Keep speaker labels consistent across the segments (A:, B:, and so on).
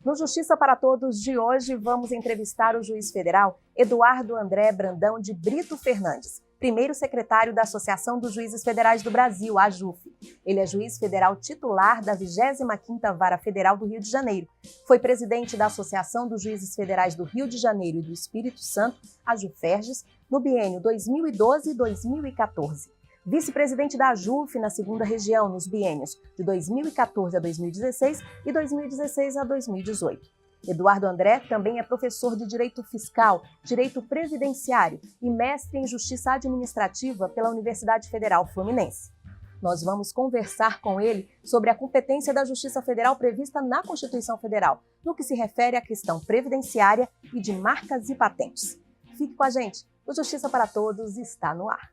A: No Justiça para Todos de hoje, vamos entrevistar o juiz federal Eduardo André Brandão de Brito Fernandes, primeiro secretário da Associação dos Juízes Federais do Brasil, a AJUF. Ele é juiz federal titular da 25ª Vara Federal do Rio de Janeiro. Foi presidente da Associação dos Juízes Federais do Rio de Janeiro e do Espírito Santo, a JUFERJS, no biênio 2012 e 2014. Vice-presidente da AJUF na 2ª Região, nos biênios de 2014 a 2016 e 2016 a 2018. Eduardo André também é professor de Direito Fiscal, Direito Previdenciário e mestre em Justiça Administrativa pela Universidade Federal Fluminense. Nós vamos conversar com ele sobre a competência da Justiça Federal prevista na Constituição Federal, no que se refere à questão previdenciária e de marcas e patentes. Fique com a gente, o Justiça para Todos está no ar.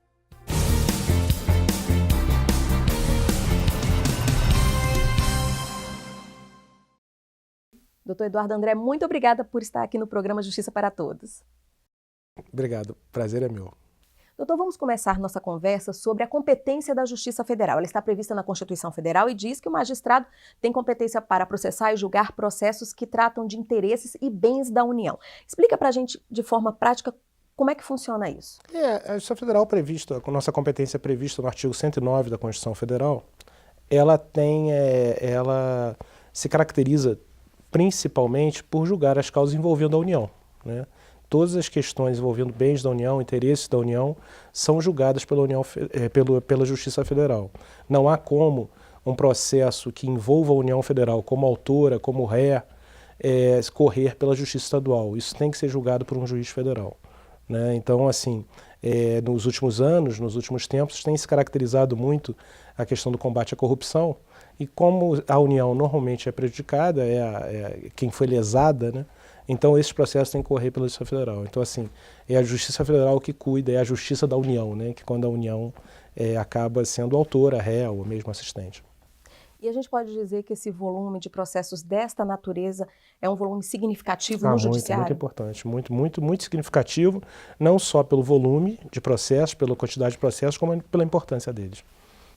A: Doutor Eduardo André, muito obrigada por estar aqui no programa Justiça para Todos.
B: Obrigado, prazer é meu.
A: Doutor, vamos começar nossa conversa sobre a competência da Justiça Federal. Ela está prevista na Constituição Federal e diz que o magistrado tem competência para processar e julgar processos que tratam de interesses e bens da União. Explica para a gente, de forma prática, como é que funciona isso?
B: A Justiça Federal prevista, com nossa competência prevista no artigo 109 da Constituição Federal, ela se caracteriza principalmente por julgar as causas envolvendo a União, né? Todas as questões envolvendo bens da União, interesses da União, são julgadas pela Justiça Federal. Não há como um processo que envolva a União Federal como autora, como ré, correr pela Justiça Estadual. Isso tem que ser julgado por um juiz federal, né? Então, assim, nos últimos anos, nos últimos tempos, tem se caracterizado muito a questão do combate à corrupção. E como a União normalmente é prejudicada, quem foi lesada, né? Então esses processos têm que correr pela Justiça Federal. Então, assim, é a Justiça Federal que cuida, é a Justiça da União, né? Que quando a União acaba sendo autora, ré ou mesmo assistente.
A: E a gente pode dizer que esse volume de processos desta natureza é um volume significativo no Judiciário?
B: Muito importante, muito significativo, não só pelo volume de processos, pela quantidade de processos, como pela importância deles.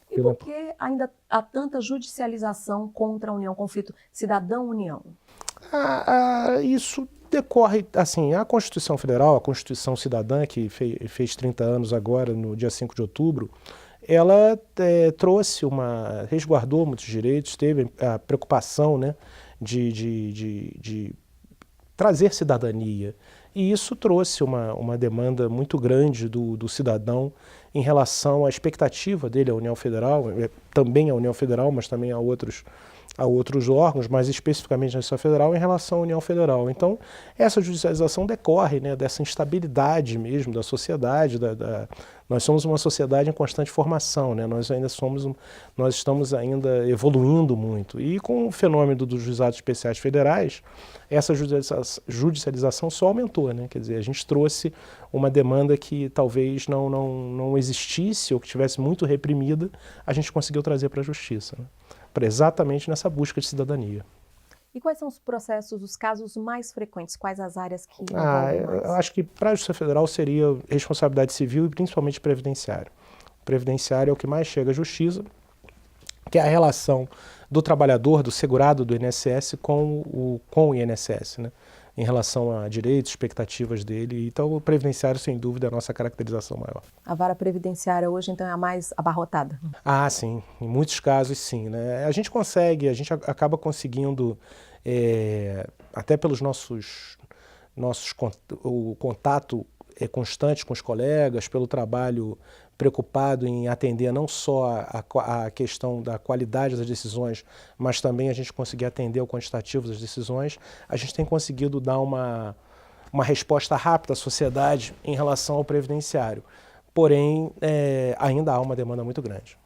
A: E por que ainda há tanta judicialização contra a União, conflito cidadão-União?
B: Isso decorre, assim, a Constituição Federal, a Constituição Cidadã, que fez 30 anos agora, no dia 5 de outubro, ela resguardou muitos direitos, teve a preocupação, né, de trazer cidadania. E isso trouxe uma demanda muito grande do cidadão em relação à expectativa dele à União Federal, também à União Federal, mas também a outros órgãos, mas especificamente à Justiça Federal, em relação à União Federal. Então, essa judicialização decorre, né, dessa instabilidade mesmo da sociedade. Nós somos uma sociedade em constante formação, né? Nós estamos ainda evoluindo muito. E com o fenômeno dos juizados especiais federais, essa judicialização só aumentou, né? Quer dizer, a gente trouxe uma demanda que talvez não existisse ou que tivesse muito reprimida, a gente conseguiu trazer para a Justiça, né? Exatamente nessa busca de cidadania.
A: E quais são os processos, os casos mais frequentes? Quais as áreas que envolvem mais?
B: Eu acho que para a Justiça Federal seria responsabilidade civil e principalmente previdenciário. Previdenciário é o que mais chega à Justiça, que é a relação do trabalhador, do segurado do INSS com o INSS, né? Em relação a direitos, expectativas dele. Então, o previdenciário, sem dúvida, é a nossa caracterização maior.
A: A vara previdenciária hoje, então, é a mais abarrotada?
B: Sim. Em muitos casos, sim, né? A gente acaba conseguindo, até pelos o contato constante com os colegas, pelo trabalho preocupado em atender não só a questão da qualidade das decisões, mas também a gente conseguir atender ao quantitativo das decisões, a gente tem conseguido dar uma resposta rápida à sociedade em relação ao previdenciário. Porém, ainda há uma demanda muito grande.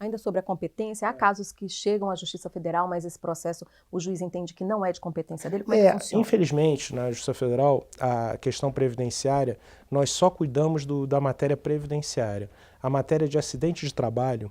A: Ainda sobre a competência, há casos que chegam à Justiça Federal, mas esse processo o juiz entende que não é de competência dele? Como é que funciona?
B: Infelizmente, na Justiça Federal, a questão previdenciária, nós só cuidamos da matéria previdenciária. A matéria de acidente de trabalho,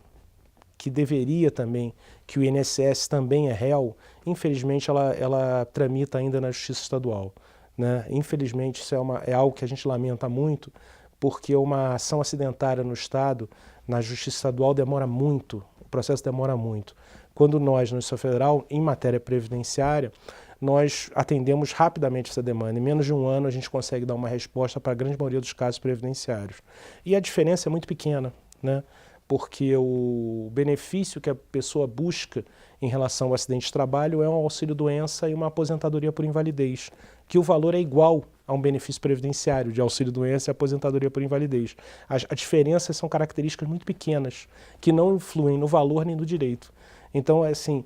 B: que deveria também, que o INSS também é réu, infelizmente ela tramita ainda na Justiça Estadual, né? Infelizmente, isso é algo que a gente lamenta muito, porque uma ação acidentária no Estado, na Justiça Estadual, demora muito, o processo demora muito. Quando nós, na Justiça Federal, em matéria previdenciária, nós atendemos rapidamente essa demanda. Em menos de um ano a gente consegue dar uma resposta para a grande maioria dos casos previdenciários. E a diferença é muito pequena, né? Porque o benefício que a pessoa busca em relação ao acidente de trabalho é um auxílio-doença e uma aposentadoria por invalidez, que o valor é igual a um benefício previdenciário de auxílio-doença e aposentadoria por invalidez. As diferenças são características muito pequenas, que não influem no valor nem no direito. Então, assim,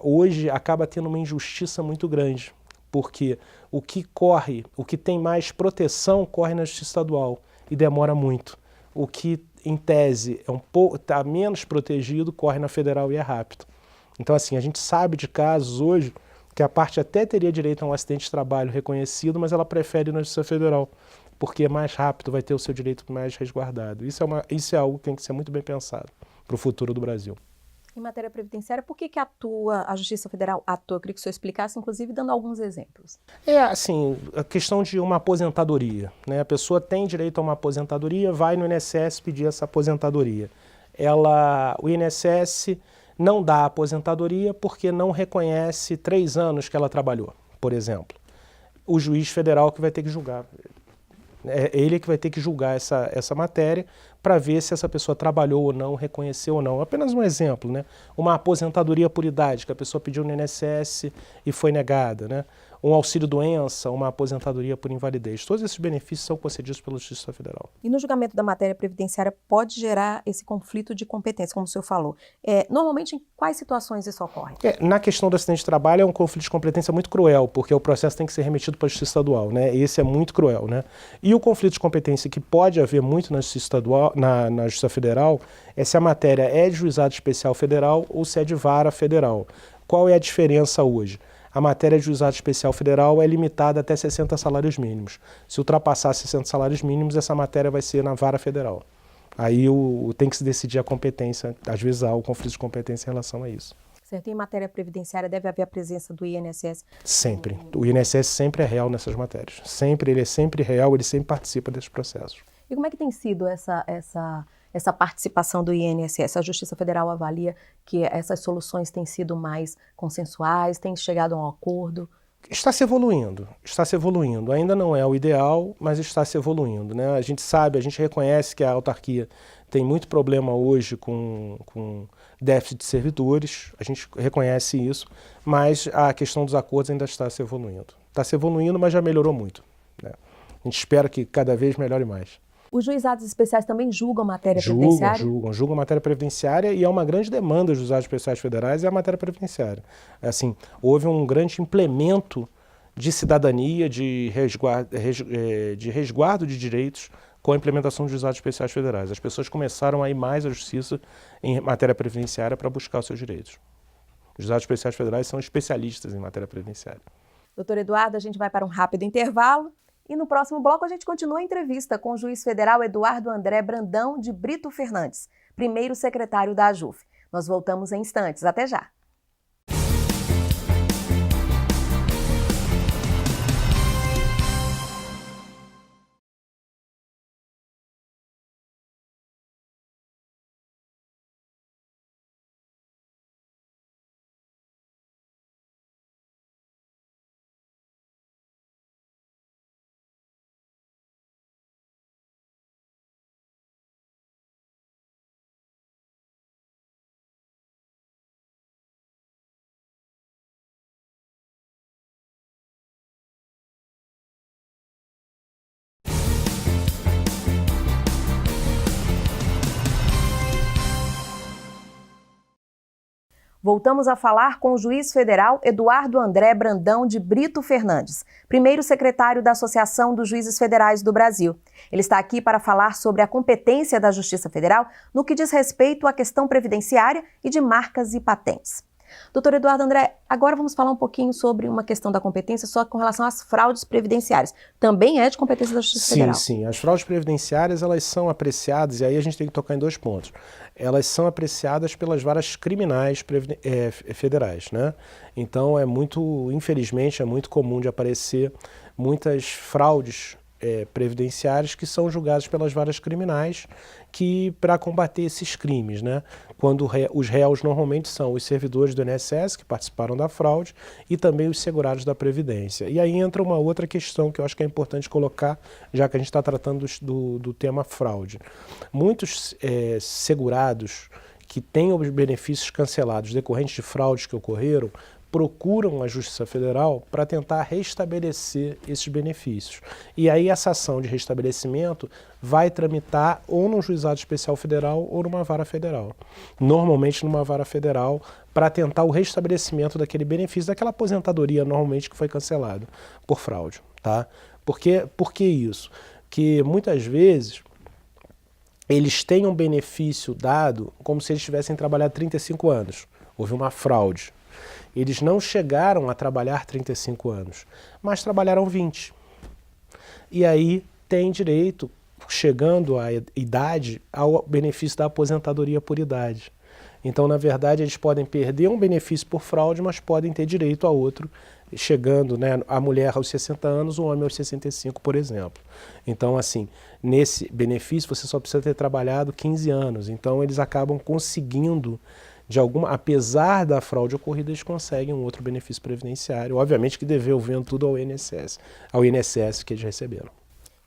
B: hoje acaba tendo uma injustiça muito grande, porque o que tem mais proteção corre na justiça estadual e demora muito. O que, em tese, está menos protegido, corre na federal e é rápido. Então, assim, a gente sabe de casos hoje que a parte até teria direito a um acidente de trabalho reconhecido, mas ela prefere ir na Justiça Federal, porque é mais rápido, vai ter o seu direito mais resguardado. Isso é algo que tem que ser muito bem pensado para o futuro do Brasil.
A: Em matéria previdenciária, por que a Justiça Federal atua? Eu queria que o senhor explicasse, inclusive dando alguns exemplos.
B: Assim, a questão de uma aposentadoria, né? A pessoa tem direito a uma aposentadoria, vai no INSS pedir essa aposentadoria. O INSS não dá a aposentadoria porque não reconhece 3 anos que ela trabalhou, por exemplo. O juiz federal que vai ter que julgar. É ele que vai ter que julgar essa matéria para ver se essa pessoa trabalhou ou não, reconheceu ou não. Apenas um exemplo, né? Uma aposentadoria por idade, que a pessoa pediu no INSS e foi negada, né? Um auxílio-doença, uma aposentadoria por invalidez. Todos esses benefícios são concedidos pela Justiça Federal.
A: E no julgamento da matéria previdenciária pode gerar esse conflito de competência, como o senhor falou. Normalmente, em quais situações isso ocorre?
B: Na questão do acidente de trabalho, é um conflito de competência muito cruel, porque o processo tem que ser remetido para a Justiça Estadual, né? Esse é muito cruel, né? E o conflito de competência que pode haver muito na Justiça Estadual, na Justiça Federal, é se a matéria é de juizado especial federal ou se é de vara federal. Qual é a diferença hoje? A matéria de juizado especial federal é limitada até 60 salários mínimos. Se ultrapassar 60 salários mínimos, essa matéria vai ser na vara federal. Aí tem que se decidir a competência, às vezes há o conflito de competência em relação a isso.
A: Certo. Em matéria previdenciária deve haver a presença do INSS?
B: Sempre. O INSS sempre é real nessas matérias. Ele é sempre real, ele sempre participa desses processos.
A: E como é que tem sido essa participação do INSS? A Justiça Federal avalia que essas soluções têm sido mais consensuais, têm chegado a um acordo?
B: Está se evoluindo. Ainda não é o ideal, mas está se evoluindo, né? A gente reconhece que a autarquia tem muito problema hoje com déficit de servidores, a gente reconhece isso, mas a questão dos acordos ainda está se evoluindo. Está se evoluindo, mas já melhorou muito, né? A gente espera que cada vez melhore mais.
A: Os juizados especiais também julgam matéria previdenciária?
B: Julgam matéria previdenciária e é uma grande demanda dos juizados especiais federais é a matéria previdenciária. Assim, houve um grande implemento de cidadania, de resguardo de direitos com a implementação dos juizados especiais federais. As pessoas começaram a ir mais à justiça em matéria previdenciária para buscar os seus direitos. Os juizados especiais federais são especialistas em matéria previdenciária.
A: Doutor Eduardo, a gente vai para um rápido intervalo. E no próximo bloco a gente continua a entrevista com o juiz federal Eduardo André Brandão de Brito Fernandes, primeiro secretário da AJUF. Nós voltamos em instantes. Até já! Voltamos a falar com o juiz federal Eduardo André Brandão de Brito Fernandes, primeiro secretário da Associação dos Juízes Federais do Brasil. Ele está aqui para falar sobre a competência da Justiça Federal no que diz respeito à questão previdenciária e de marcas e patentes. Doutor Eduardo André, agora vamos falar um pouquinho sobre uma questão da competência só com relação às fraudes previdenciárias. Também é de competência da Justiça Federal?
B: Sim. As fraudes previdenciárias, elas são apreciadas, e aí a gente tem que tocar em 2 pontos. Elas são apreciadas pelas varas criminais federais, né? Então, infelizmente, é muito comum de aparecer muitas fraudes previdenciários que são julgados pelas varas criminais para combater esses crimes, né? Quando os réus normalmente são os servidores do INSS que participaram da fraude e também os segurados da Previdência. E aí entra uma outra questão que eu acho que é importante colocar, já que a gente está tratando do tema fraude. Muitos segurados que têm os benefícios cancelados decorrentes de fraudes que ocorreram procuram a Justiça Federal para tentar restabelecer esses benefícios. E aí essa ação de restabelecimento vai tramitar ou num juizado especial federal ou numa vara federal. Normalmente numa vara federal, para tentar o restabelecimento daquele benefício, daquela aposentadoria normalmente que foi cancelado por fraude. Tá? Por que isso? Que muitas vezes eles têm um benefício dado como se eles tivessem trabalhado 35 anos. Houve uma fraude. Eles não chegaram a trabalhar 35 anos, mas trabalharam 20. E aí tem direito, chegando à idade, ao benefício da aposentadoria por idade. Então, na verdade, eles podem perder um benefício por fraude, mas podem ter direito a outro, chegando, né, a mulher aos 60 anos, o homem aos 65, por exemplo. Então, assim, nesse benefício você só precisa ter trabalhado 15 anos. Então, eles acabam conseguindo, apesar da fraude ocorrida, eles conseguem um outro benefício previdenciário, obviamente que devolvendo tudo ao INSS que eles receberam.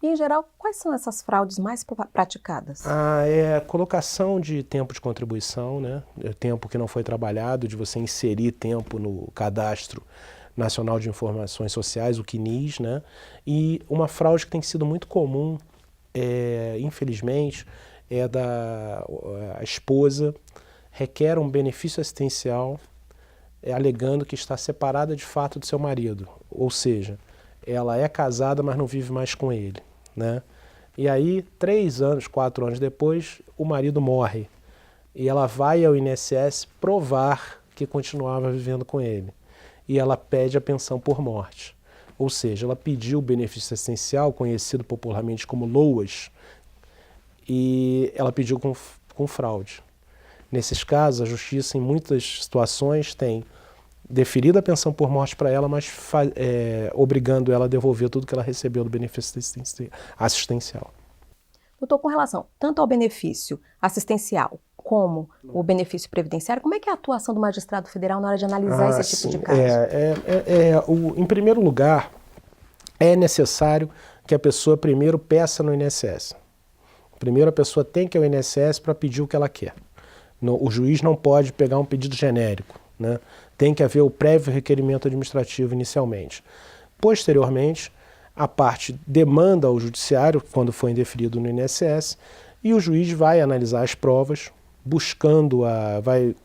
A: E, em geral, quais são essas fraudes mais praticadas?
B: É colocação de tempo de contribuição, né? Tempo que não foi trabalhado, de você inserir tempo no Cadastro Nacional de Informações Sociais, o CNIS, né? E uma fraude que tem sido muito comum, infelizmente, é a esposa requer um benefício assistencial alegando que está separada de fato do seu marido, ou seja, ela é casada, mas não vive mais com ele, né? E aí, 3 anos, 4 anos depois, o marido morre. E ela vai ao INSS provar que continuava vivendo com ele. E ela pede a pensão por morte. Ou seja, ela pediu o benefício assistencial, conhecido popularmente como LOAS, e ela pediu com fraude. Nesses casos, a justiça, em muitas situações, tem deferido a pensão por morte para ela, mas obrigando ela a devolver tudo que ela recebeu do benefício assistencial.
A: Doutor, com relação tanto ao benefício assistencial como o benefício previdenciário, como é que é a atuação do magistrado federal na hora de analisar esse tipo de caso?
B: Em primeiro lugar, é necessário que a pessoa primeiro peça no INSS. Primeiro a pessoa tem que ir ao INSS para pedir o que ela quer. O juiz não pode pegar um pedido genérico, né? Tem que haver o prévio requerimento administrativo inicialmente. Posteriormente, a parte demanda ao judiciário, quando for indeferido no INSS, e o juiz vai analisar as provas, vai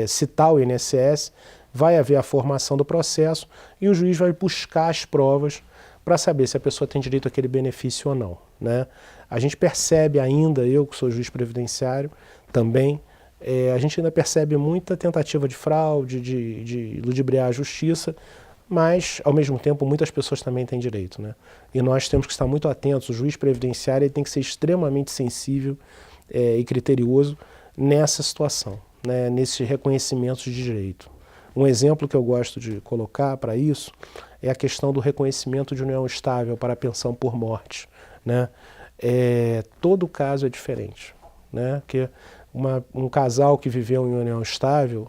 B: citar o INSS, vai haver a formação do processo e o juiz vai buscar as provas para saber se a pessoa tem direito àquele benefício ou não, né? A gente percebe ainda, eu que sou juiz previdenciário também, a gente ainda percebe muita tentativa de fraude, de ludibriar a justiça, mas, ao mesmo tempo, muitas pessoas também têm direito, né? E nós temos que estar muito atentos, o juiz previdenciário ele tem que ser extremamente sensível e criterioso nessa situação, né? Nesses reconhecimentos de direito. Um exemplo que eu gosto de colocar para isso é a questão do reconhecimento de união estável para a pensão por morte, né? Todo caso é diferente, né? Porque um casal que viveu em união estável,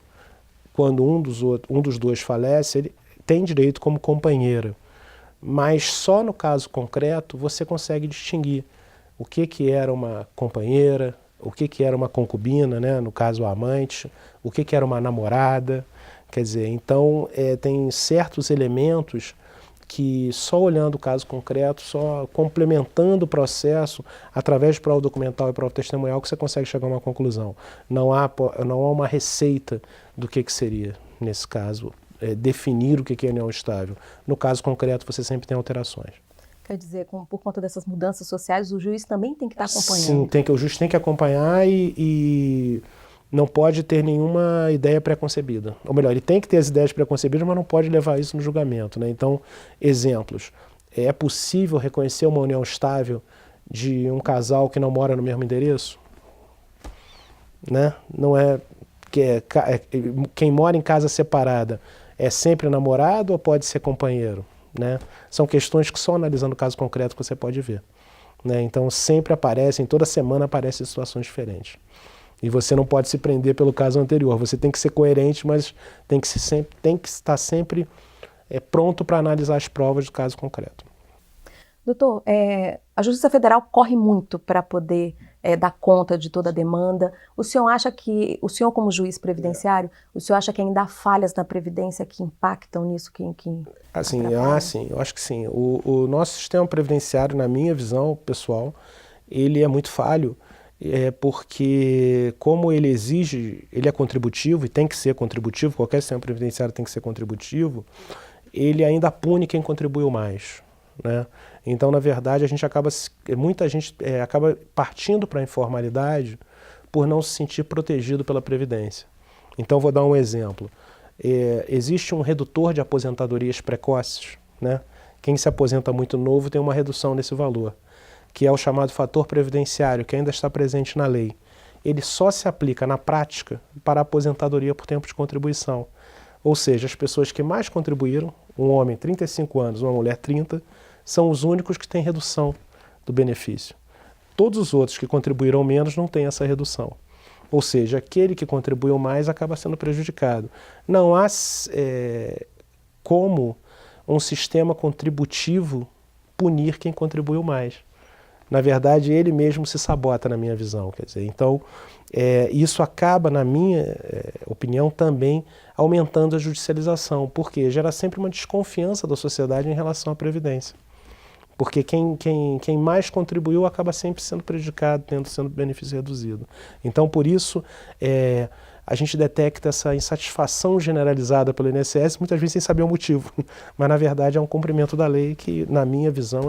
B: quando um dos dois falece, ele tem direito como companheira, mas só no caso concreto você consegue distinguir o que era uma companheira, o que era uma concubina, né? No caso a amante, o que era uma namorada. Quer dizer, então tem certos elementos que só olhando o caso concreto, só complementando o processo através de prova documental e prova testemunhal que você consegue chegar a uma conclusão. Não há uma receita do que seria, nesse caso, definir o que é união estável. No caso concreto, você sempre tem alterações.
A: Quer dizer, por conta dessas mudanças sociais, o juiz também tem que estar acompanhando?
B: Sim, o juiz tem que acompanhar e não pode ter nenhuma ideia pré-concebida. Ou melhor, ele tem que ter as ideias pré-concebidas, mas não pode levar isso no julgamento, né? Então, exemplos. É possível reconhecer uma união estável de um casal que não mora no mesmo endereço? Né? Não quem mora em casa separada é sempre namorado ou pode ser companheiro? né? São questões que só analisando o caso concreto você pode ver, né? Então sempre aparecem, toda semana aparecem situações diferentes. E você não pode se prender pelo caso anterior, você tem que ser coerente, mas tem que estar sempre pronto para analisar as provas do caso concreto.
A: Doutor, a Justiça Federal corre muito para poder dar conta de toda a demanda. O senhor acha que, o senhor como juiz previdenciário, o senhor acha que ainda há falhas na Previdência que impactam nisso?
B: Sim, eu acho que sim. O nosso sistema previdenciário, na minha visão pessoal, ele é muito falho, porque como ele exige, ele é contributivo e tem que ser contributivo, qualquer sistema previdenciário tem que ser contributivo, ele ainda pune quem contribuiu mais, né? Então, na verdade, muita gente acaba partindo para a informalidade por não se sentir protegido pela Previdência. Então, vou dar um exemplo. Existe um redutor de aposentadorias precoces, né? Quem se aposenta muito novo tem uma redução nesse valor, que é o chamado fator previdenciário, que ainda está presente na lei. Ele só se aplica na prática para a aposentadoria por tempo de contribuição. Ou seja, as pessoas que mais contribuíram, um homem 35 anos, uma mulher 30, são os únicos que têm redução do benefício. Todos os outros que contribuíram menos não têm essa redução. Ou seja, aquele que contribuiu mais acaba sendo prejudicado. Não há como um sistema contributivo punir quem contribuiu mais. Na verdade, ele mesmo se sabota, na minha visão. Quer dizer, então, isso acaba, na minha opinião, também aumentando a judicialização, porque gera sempre uma desconfiança da sociedade em relação à Previdência. Porque quem mais contribuiu acaba sempre sendo prejudicado, sendo benefício reduzido. Então, por isso, a gente detecta essa insatisfação generalizada pelo INSS, muitas vezes sem saber o motivo. Mas, na verdade, é um cumprimento da lei que, na minha visão,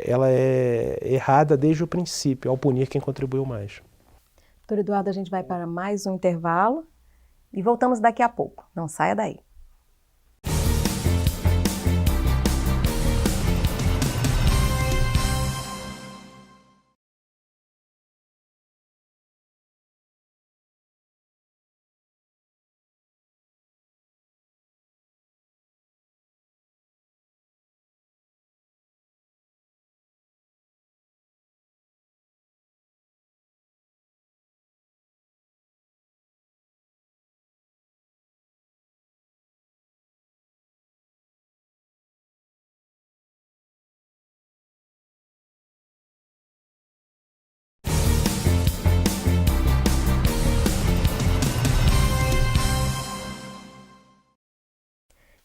B: ela é errada desde o princípio, ao punir quem contribuiu mais.
A: Doutor Eduardo, a gente vai para mais um intervalo e voltamos daqui a pouco. Não saia daí.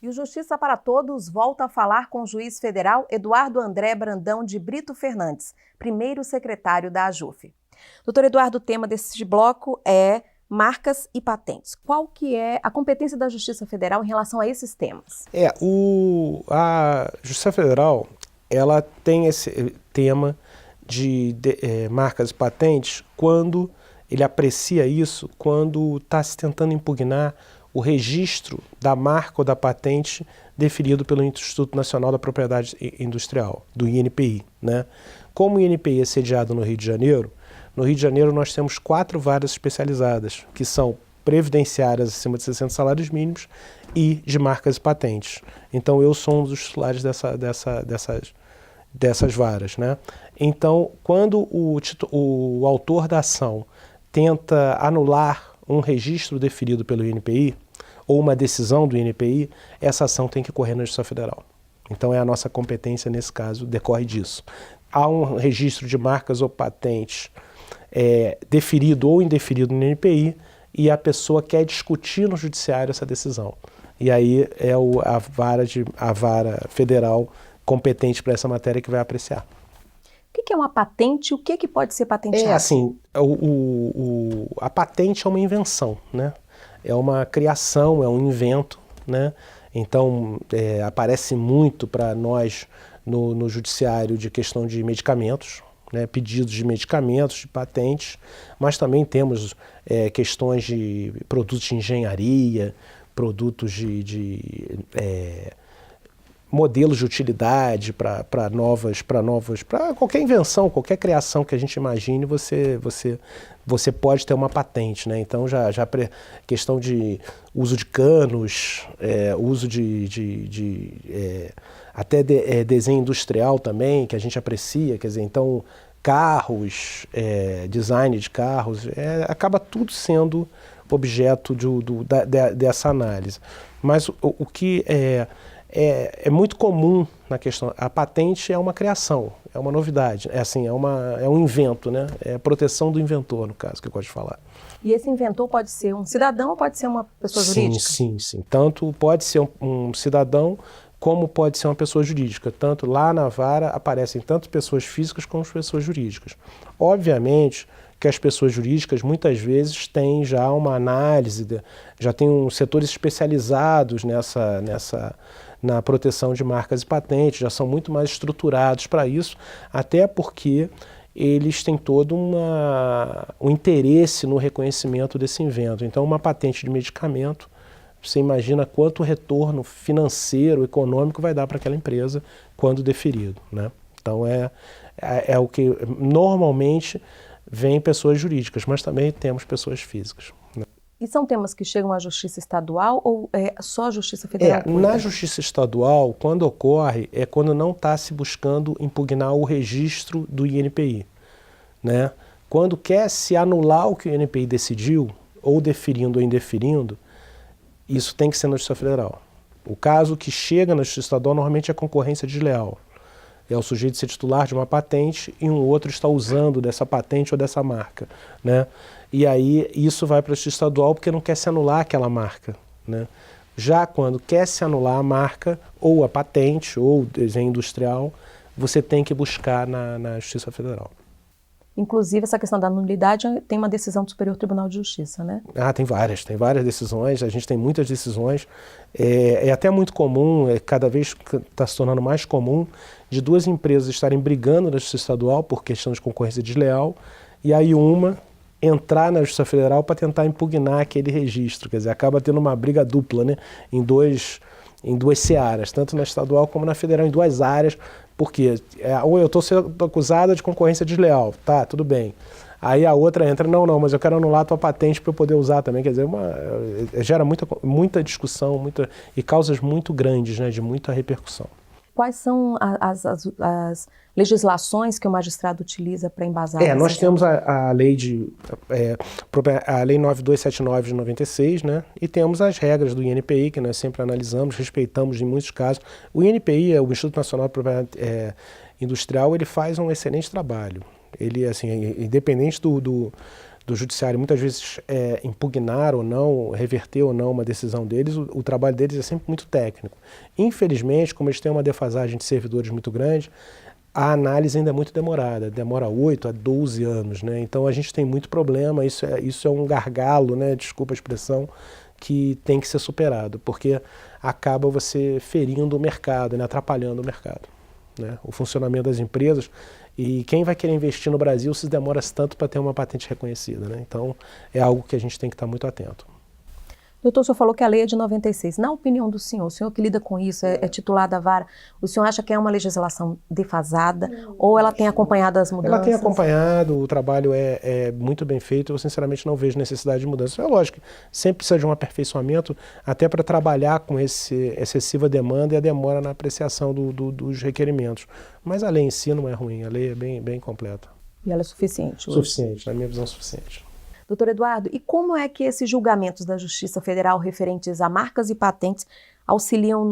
A: E o Justiça para Todos volta a falar com o juiz federal Eduardo André Brandão de Brito Fernandes, primeiro secretário da AJUF. Doutor Eduardo, o tema deste bloco é marcas e patentes. Qual que é a competência da Justiça Federal em relação a esses temas?
B: A Justiça Federal, ela tem esse tema de marcas e patentes quando ele aprecia isso, quando está se tentando impugnar o registro da marca ou da patente definido pelo Instituto Nacional da Propriedade Industrial, do INPI, né? Como o INPI é sediado no Rio de Janeiro, no Rio de Janeiro nós temos 4 varas especializadas, que são previdenciárias acima de 60 salários mínimos e de marcas e patentes. Então eu sou um dos titulares dessas varas, né? Então, quando o autor da ação tenta anular um registro definido pelo INPI, ou uma decisão do INPI, essa ação tem que correr na Justiça Federal. Então a nossa competência nesse caso decorre disso. Há um registro de marcas ou patentes deferido ou indeferido no INPI e a pessoa quer discutir no judiciário essa decisão. E aí é a vara federal competente para essa matéria que vai apreciar.
A: O que é uma patente e o que pode ser patenteado?
B: A patente é uma invenção, né? É uma criação, é um invento, né? Então, aparece muito para nós no judiciário de questão de medicamentos, né? Pedidos de medicamentos, de patentes, mas também temos questões de produtos de engenharia, produtos modelos de utilidade para qualquer invenção, qualquer criação que a gente imagine, você pode ter uma patente, né? Então questão de uso de canos, uso até desenho industrial também, que a gente aprecia, quer dizer, então carros, design de carros, acaba tudo sendo objeto dessa análise. Mas o que é muito comum na questão, a patente é uma criação, é uma novidade, é um invento, né? É a proteção do inventor, no caso, que eu gosto de falar.
A: E esse inventor pode ser um cidadão ou pode ser uma pessoa jurídica?
B: Sim. Tanto pode ser um cidadão, como pode ser uma pessoa jurídica. Tanto lá na vara aparecem tanto pessoas físicas como pessoas jurídicas. Obviamente que as pessoas jurídicas muitas vezes têm já uma análise, já tem setores especializados na proteção de marcas e patentes, já são muito mais estruturados para isso, até porque eles têm todo um interesse no reconhecimento desse invento. Então, uma patente de medicamento, você imagina quanto retorno financeiro, econômico vai dar para aquela empresa quando deferido, né? Então, é o que normalmente vem pessoas jurídicas, mas também temos pessoas físicas, né?
A: E são temas que chegam à Justiça Estadual ou é só a Justiça Federal?
B: Na Justiça Estadual, quando ocorre, é quando não está se buscando impugnar o registro do INPI, né? Quando quer se anular o que o INPI decidiu, ou deferindo ou indeferindo, isso tem que ser na Justiça Federal. O caso que chega na Justiça Estadual normalmente é concorrência desleal. É o sujeito ser titular de uma patente e um outro está usando dessa patente ou dessa marca, né? E aí isso vai para a Justiça Estadual porque não quer se anular aquela marca, né? Já quando quer se anular a marca, ou a patente, ou o desenho industrial, você tem que buscar na Justiça Federal.
A: Inclusive, essa questão da nulidade tem uma decisão do Superior Tribunal de Justiça, né?
B: Tem várias decisões, a gente tem muitas decisões. É até muito comum, cada vez está se tornando mais comum, de duas empresas estarem brigando na Justiça Estadual por questão de concorrência desleal, e aí uma entrar na Justiça Federal para tentar impugnar aquele registro. Quer dizer, acaba tendo uma briga dupla, né? Em duas searas, tanto na estadual como na federal, em duas áreas, porque ou eu estou sendo acusada de concorrência desleal, tá, tudo bem. Aí a outra entra, não, mas eu quero anular a tua patente para eu poder usar também. Quer dizer, gera muita discussão e causas muito grandes, né, de muita repercussão.
A: Quais são as legislações que o magistrado utiliza para embasar?
B: Nós temos a lei a lei 9279 de 96, né? E temos as regras do INPI, que nós sempre analisamos, respeitamos em muitos casos. O INPI, o Instituto Nacional de Propriedade Industrial, ele faz um excelente trabalho. Ele, assim, independente do judiciário muitas vezes impugnar ou não, reverter ou não uma decisão deles, o trabalho deles é sempre muito técnico. Infelizmente, como eles têm uma defasagem de servidores muito grande, a análise ainda é muito demorada, demora 8 a 12 anos, né? Então a gente tem muito problema, isso é um gargalo, né? Desculpa a expressão, que tem que ser superado, porque acaba você ferindo o mercado, né? Atrapalhando o mercado, né? O funcionamento das empresas. E quem vai querer investir no Brasil se demora tanto para ter uma patente reconhecida, né? Então, é algo que a gente tem que estar muito atento.
A: Doutor, o senhor falou que a lei é de 96. Na opinião do senhor, o senhor que lida com isso, é titular da vara, o senhor acha que é uma legislação defasada ou ela tem acompanhado as mudanças?
B: Ela tem acompanhado, o trabalho é muito bem feito, eu sinceramente não vejo necessidade de mudança. É lógico, sempre precisa de um aperfeiçoamento, até para trabalhar com essa excessiva demanda e a demora na apreciação dos requerimentos. Mas a lei em si não é ruim, a lei é bem completa.
A: E ela é suficiente?
B: Suficiente, na minha visão, suficiente.
A: Doutor Eduardo, e como é que esses julgamentos da Justiça Federal referentes a marcas e patentes auxiliam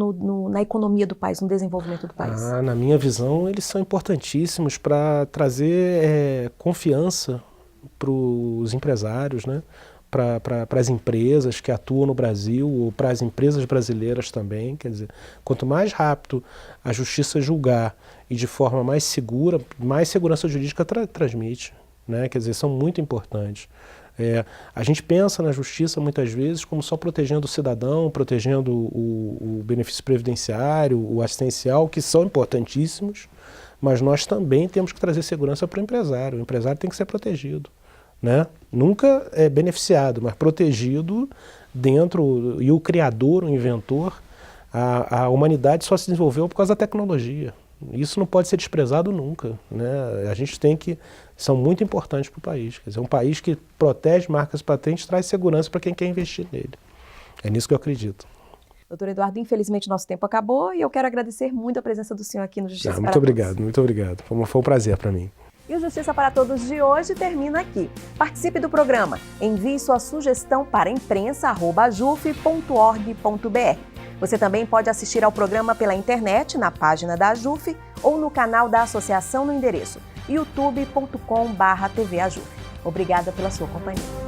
A: na economia do país, no desenvolvimento do país?
B: Na minha visão, eles são importantíssimos para trazer confiança para os empresários, né? Para as empresas que atuam no Brasil, ou para as empresas brasileiras também. Quer dizer, quanto mais rápido a Justiça julgar e de forma mais segura, mais segurança jurídica transmite, né? Quer dizer, são muito importantes. A gente pensa na justiça muitas vezes como só protegendo o cidadão, protegendo o benefício previdenciário, o assistencial, que são importantíssimos, mas nós também temos que trazer segurança para o empresário. O empresário tem que ser protegido, né? Nunca é beneficiado, mas protegido dentro, e o criador, o inventor, A humanidade só se desenvolveu por causa da tecnologia. Isso não pode ser desprezado nunca, né? A gente tem que... São muito importantes para o país. Quer dizer, um país que protege marcas patentes traz segurança para quem quer investir nele. É nisso que eu acredito.
A: Doutor Eduardo, infelizmente nosso tempo acabou e eu quero agradecer muito a presença do senhor aqui no Justiça para Todos.
B: Muito obrigado, muito obrigado. Foi um prazer para mim.
A: E o Justiça para Todos de hoje termina aqui. Participe do programa. Envie sua sugestão para imprensa@ajuf.org.br. Você também pode assistir ao programa pela internet, na página da AJUF ou no canal da associação no endereço youtube.com/tvajuf. Obrigada pela sua companhia.